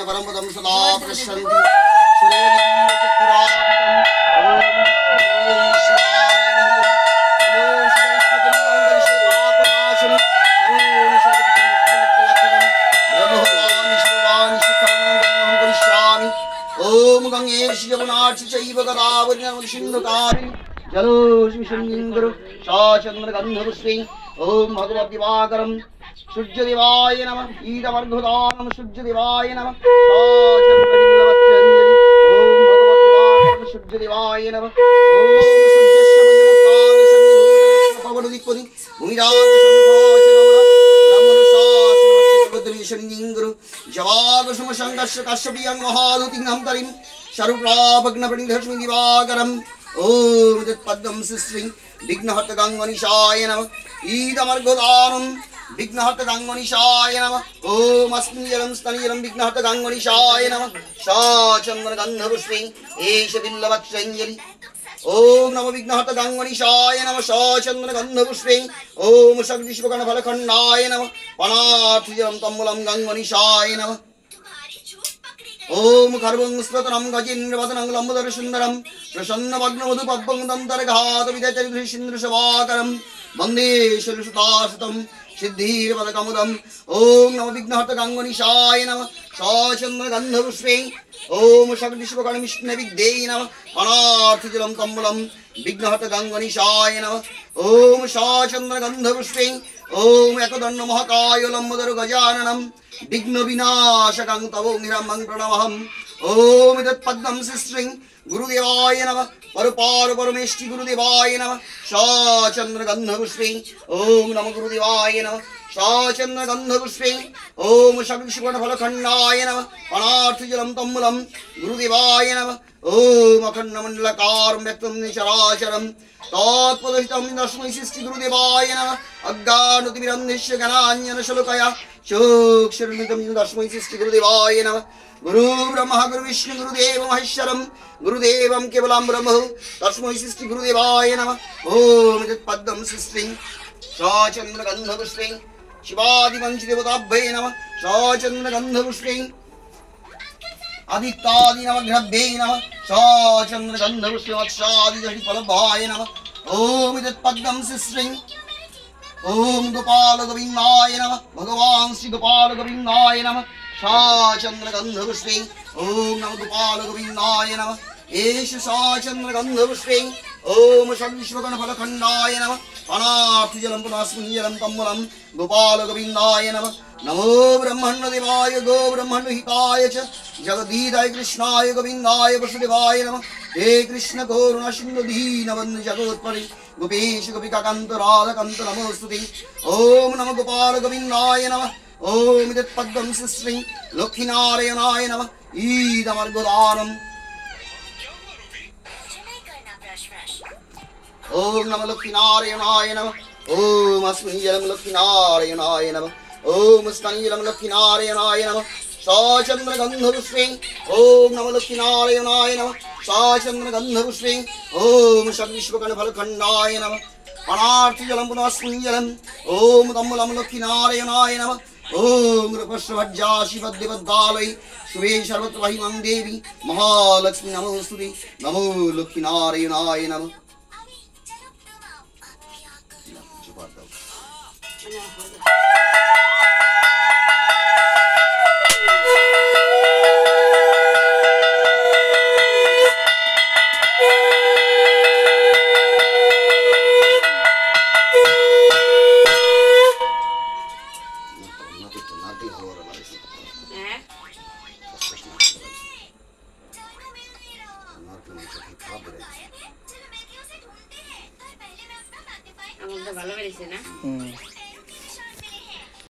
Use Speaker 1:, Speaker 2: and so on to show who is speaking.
Speaker 1: परम पदम सदा प्रसन्ति ओम गंगे यमुनार्चि चैव गोदावरी नर्मदे सिन्धु कावेरी जलोस्मिन् गुरु शाचन्द्र गन्धपुष्पे ओम भगवद् दिवाकरं सूर्यदेवाय नमः ईदमर्घदानं सूर्यदेवाय नमः शाचन्द्रबिल्लवत्रञ्जलि ओम भगवद् दिवाकरं सूर्यदेवाय नमः ओम सूर्यस्य वज्रकालसन्निधौ पवनदिक्पदि भूमिराजसंभाषणं जवागसुमशङ्कस्य कश्यपियं महादुतिं तरिं सर्वप्रापग्नप्रणिधस्मि दिवाकरम् ओम तत्पद्मं सुश्री विघ्नहर्तगङ्गनिशाय नमः ईदमर्घदानं विघ्नहर्तगङ्गनिशाय नमः ओम अस्मिन् स्तनिजलं विघ्नहर्तगङ्गनिशाय नमः शाचन्द्रगन्धपुष्पे एष बिल्लवत्रञ्जलि ओम नमो विघ्नहर्तगङ्गनिशाय नमः शाचन्द्रगन्धपुष्पे ओम शक्तिशुभगणफलखण्डाय नमः पनार्थजलं तम्बुलं गङ्गनिशाय नमः ओम खर्वं स्फुटनं गजेन्द्रवदनं लम्बोदर सुन्दरं प्रसन्नवग्नमधुपद्मं दन्तरघातविदचरितृषिन्द्रशवाकरं वन्दे शैलसुतासुतं सिद्धिर्पदकमुदम् ओम नमो विघ्नहर्तगङ्गनिशाय नमः शाचन्द्रगन्धपुष्पे ओम शक्तिशुभगणविष्णुविद्ये नमः अनार्थिजलं तम्बुलं विघ्नहर्तगङ्गनिशाय नमः ओम शाचन्द्रगन्धपुष्पे ओम एकदण्ड महाकाय लम्बोदर गजाननं विघ्न विनाशकं तवो निरमं प्रणवहम् ओम तत्पद्मं सुश्री गुरुदेवाय नमः परपार परमेष्टि गुरुदेवाय नमः शाचन्द्रगन्धपुष्पे ओम नमो गुरुदेवाय नमः शाचन्द्रगन्धपुष्पे ओम शक्तिशुभगणफलखण्डाय नमः अनार्थजलं तम्बुलं गुरुदेवाय नमः ओम अखण्डमण्डलकारं व्यक्तं चराचरं तत्पदहितं तस्मै सृष्टि गुरुदेवाय नमः अज्ञानतिमिरन्धस्य ज्ञानाञ्जनशलाकया चक्षुरुन्मिलितं तस्मै सृष्टि गुरुदेवाय नमः गुरु ब्रह्मा गुरु विष्णु गुरुदेव महेश्वरं गुरुदेवं केवलं ब्रह्म तस्मै सृष्टि गुरुदेवाय नमः ओम तत्पद्मं सृष्टि शाचन्द्रगन्धपुष्पे शिवादिपञ्चदेवताभ्ये नमः शाचन्द्रगन्धपुष्पे आदित्यादिनवग्रभ्ये नमः शाचन्द्रगन्धपुष्पे वत्सादिदधिफलभाय नमः ओम तत्पद्मं सृष्टि ओम गोपाल गोविंदाय नमः भगवान श्री गोपाल गोविंदाय नमः शाचन्द्रगन्धपुष्पे ओम नमो गोपाल गोविंदाय नमः एष शाचन्द्रगन्धपुष्पे ओम शक्तिशुभगणफलखण्डाय नमः अनार्थजलं पुनस्मिन् जलं तम्बुलं गोपाल गोविंदाय नमः नमो ब्रह्मण्यदेवाय गो ब्रह्मण्यहिताय च जगदीधाय कृष्णाय गोविंदाय वसुदेवाय नमः हे कृष्ण करुणा सिन्धु दीनबन्धु जगोत्परि गोपेश गोपिकाकान्त राधाकान्त नमोस्तुते ओम नमो गोपाल गोविंदाय नमः ओम तत्पद्मं सुश्री लक्ष्मीनारायणाय नमः ईदमर्घदानम् ओम नमो लक्ष्मीनारायणाय नमः ओम अस्मिन् जलं लक्ष्मीनारायणाय नमः ओम स्तनिजलं लक्ष्मीनारायणाय नमः शाचन्द्रगन्धपुष्पे ओम नमो लक्ष्मीनारायणाय नमः शाचन्द्रगन्धपुष्पे ओम शक्तिशुभगणफलखण्डाय नमः अनार्थजलं पुनस्मिन् जलम् ओम तम्बुलं लक्ष्मीनारायणाय नमः ओम रूपस्वज्जाशिवद्दिवद्दालय शुभे सर्वत्र महिमां देवी महालक्ष्मी नमोस्तुते नमो लक्ष्मीनारायणाय नमः
Speaker 2: ভালো বেরিয়েছে না